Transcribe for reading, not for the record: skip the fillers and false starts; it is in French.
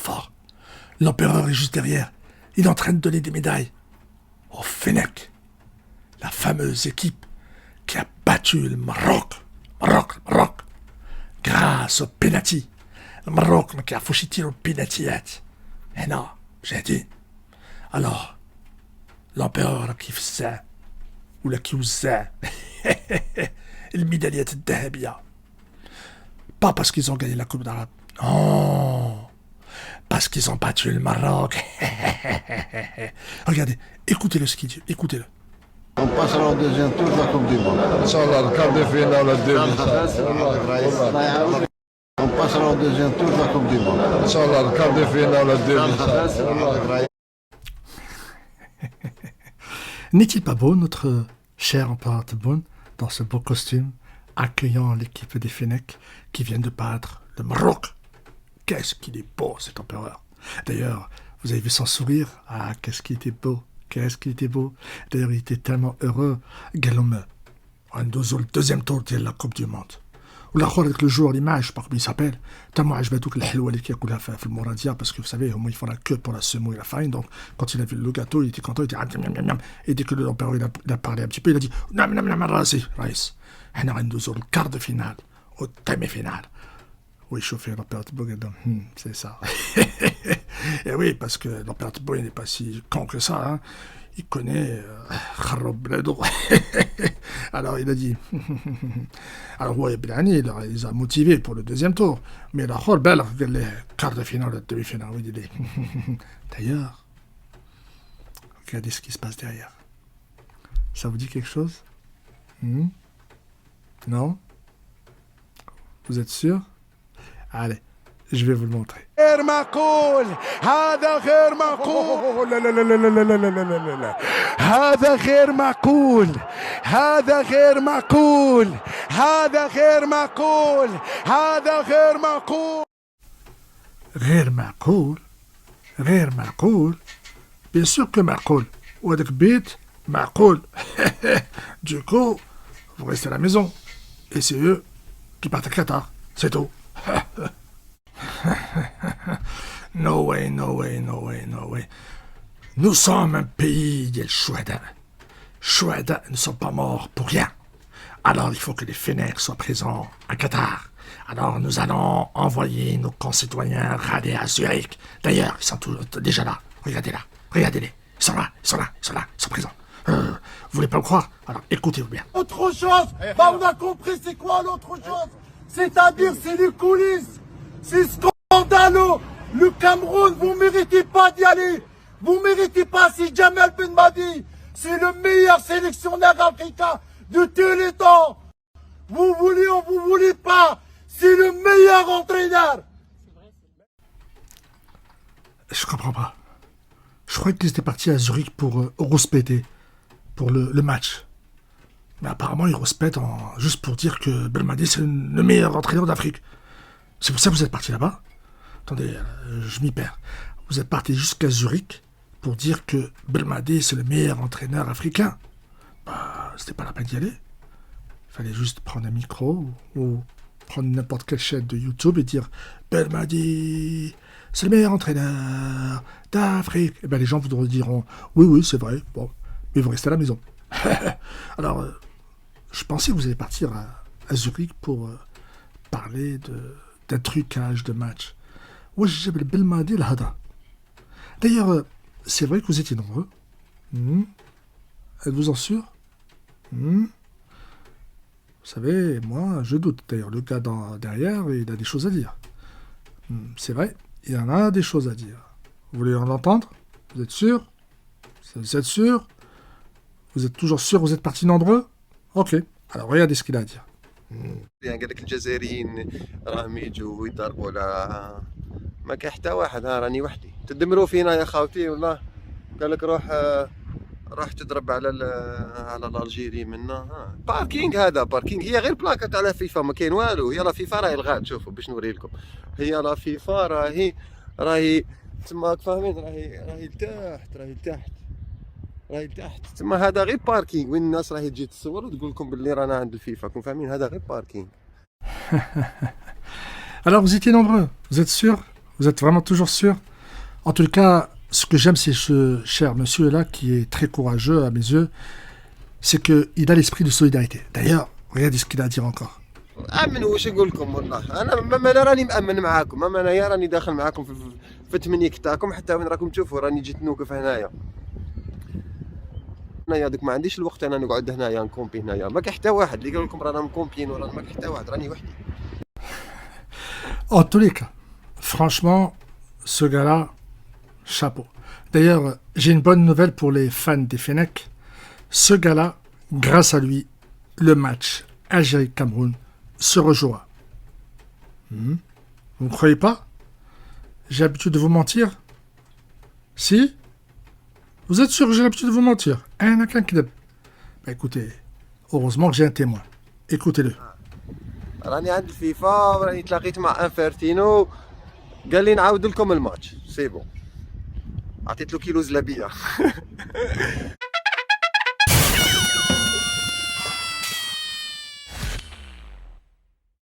fort. L'empereur est juste derrière. Il est en train de donner des médailles au Fennec, la fameuse équipe qui a battu le Maroc. Maroc. Grâce au penalty. Le Maroc qui a fouché tir au penalty. Et non, j'ai dit. Alors, l'empereur qui faisait, ou la qui faisait, le médaillette الذهبية. Pas parce qu'ils ont gagné la Coupe d'Arabe. Non. Parce qu'ils ont battu le Maroc. Regardez, écoutez-le ce qu'il dit, écoutez-le. On passera au deuxième tour de la Coupe du Monde. Inch'Allah, le quart de finale, le demi. On passera au deuxième tour de la Coupe du Monde. Inch'Allah, le quart de finale, le demi. N'est-il pas beau, notre cher empereur Tebboune, dans ce beau costume, accueillant l'équipe des Fennecs qui viennent de battre le Maroc? Qu'est-ce qu'il est beau, cet empereur. D'ailleurs, vous avez vu son sourire? Ah, qu'est-ce qu'il était beau. Qu'est-ce qu'il était beau. D'ailleurs, il était tellement heureux. Galom, عنده le deuxième tour de la Coupe du Monde. والاخر avec le joueur l'image, je sais pas comment il s'appelle, tellement عجبتوك الحلوه اللي كياكلها في الموراديه, parce que vous savez, au moins ils font la queue pour la semoule et la farine, donc quand il a vu le gâteau, il était content, il était et dès que l'empereur il a parlé un petit peu, il a dit نعم راسي رئيس احنا غندوزو للكار دو فينال والدمي فينال. Oui, chauffer l'empereur Tebboune, c'est ça. Et oui, parce que l'empereur Tebboune n'est pas si con que ça, hein. Il connaît Kharrob Bledo. Alors il a dit. Alors ouais, Blani, il les a motivés pour le deuxième tour. Mais la Khor Bel, les quarts de finale, la demi-finale, oui, il est. D'ailleurs, regardez ce qui se passe derrière. Ça vous dit quelque chose? Non? Vous êtes sûr? Allez, je vais vous le montrer. غير معقول هذا غير معقول لا لا لا لا لا لا لا لا لا هذا غير معقول هذا غير معقول هذا غير معقول هذا غير معقول غير معقول bien sûr que معقول وهذاك بيت معقول. Du coup, vous restez à la maison et c'est eux qui partent à Qatar, c'est tout. No way. Nous sommes un pays de Chouada. Chouada ne sont pas morts pour rien. Alors il faut que les Fennecs soient présents à Qatar. Alors nous allons envoyer nos concitoyens râler à Zurich. D'ailleurs, ils sont déjà là. Regardez-les. Ils sont présents. Vous voulez pas me croire? Alors écoutez-vous bien. Autre chose, on a compris c'est quoi l'autre chose. C'est-à-dire c'est les coulisses. C'est scandaleux. Le Cameroun, vous ne méritez pas d'y aller. Vous ne méritez pas. Si Jamel Ben Madi, c'est le meilleur sélectionneur africain de tous les temps. Vous voulez ou vous voulez pas, c'est le meilleur entraîneur. Je comprends pas. Je croyais qu'ils étaient partis à Zurich pour rouspéter, pour le match. Mais apparemment, ils rouspètent juste pour dire que Belmadi, c'est le meilleur entraîneur d'Afrique. C'est pour ça que vous êtes partis là-bas? Attendez, je m'y perds. Vous êtes partis jusqu'à Zurich pour dire que Belmadi, c'est le meilleur entraîneur africain. Bah, c'était pas la peine d'y aller. Il fallait juste prendre un micro ou prendre n'importe quelle chaîne de YouTube et dire Belmadi, c'est le meilleur entraîneur d'Afrique. Et bien les gens vous diront oui, c'est vrai, bon, mais vous restez à la maison. Alors, je pensais que vous alliez partir à Zurich pour parler d'un trucage de match. D'ailleurs, c'est vrai que vous étiez nombreux. Êtes-vous en sûr? Vous savez, moi, je doute. D'ailleurs, le gars derrière, il a des choses à dire. C'est vrai, il en a des choses à dire. Vous voulez en entendre? Vous êtes sûr? Vous êtes sûr? Vous êtes toujours sûr? Vous êtes partis nombreux? Ok, alors regardez ce qu'il a à dire. يعني قال لك الجزائريين راهم يجوا ويضربوا على ما كاين حتى واحد. ها راني وحدي تدمروا فينا يا خاوتي والله. قال لك روح تضرب على الجيري منا. باركينغ هذا باركينغ. هي غير بلاكات على فيفا ما كاين والو. هي لا فيفا راهي الغات. شوفوا باش نوري لكم. هي لا فيفا راهي تماك فاهمين. راهي لتحت تما. هذا غير باركينغ وين الناس راهي تجي تصور وتقول لكم باللي رانا عند الفيفا. كون فاهمين هذا غير باركينغ. Alors vous étiez nombreux, vous êtes sûr? Vous êtes vraiment toujours sûr? En tout cas, ce que j'aime, c'est ce cher monsieur-là qui est très courageux à mes yeux, c'est qu'il a l'esprit de solidarité. D'ailleurs, regardez ce qu'il a à dire encore. امن واش نقول لكم والله انا راني مامن معاكم انايا راني داخل معاكم في التمنيك تاعكم حتى وين راكم تشوفوا راني جيت نوقف هنايا انايا دوك ما عنديش الوقت انا نقعد هنايا نكومبي هنايا ما كاين حتى واحد اللي قال لكم رانا مكومبيين ولا ما كاين حتى واحد راني وحدي. En tous les cas, franchement, ce gars-là, chapeau. D'ailleurs, j'ai une bonne nouvelle pour les fans des Fennecs. Ce gars-là, grâce à lui, le match Algérie-Cameroun se rejouera. Vous ne croyez pas? J'ai l'habitude de vous mentir? Si? Vous êtes sûr que j'ai l'habitude de vous mentir? Écoutez, heureusement que j'ai un témoin. Écoutez-le. راني عند الفيفا وراني تلاقيت مع انفيرتينو قال لي نعاود لكم الماتش سي بون عطيت له كيلو زلابيه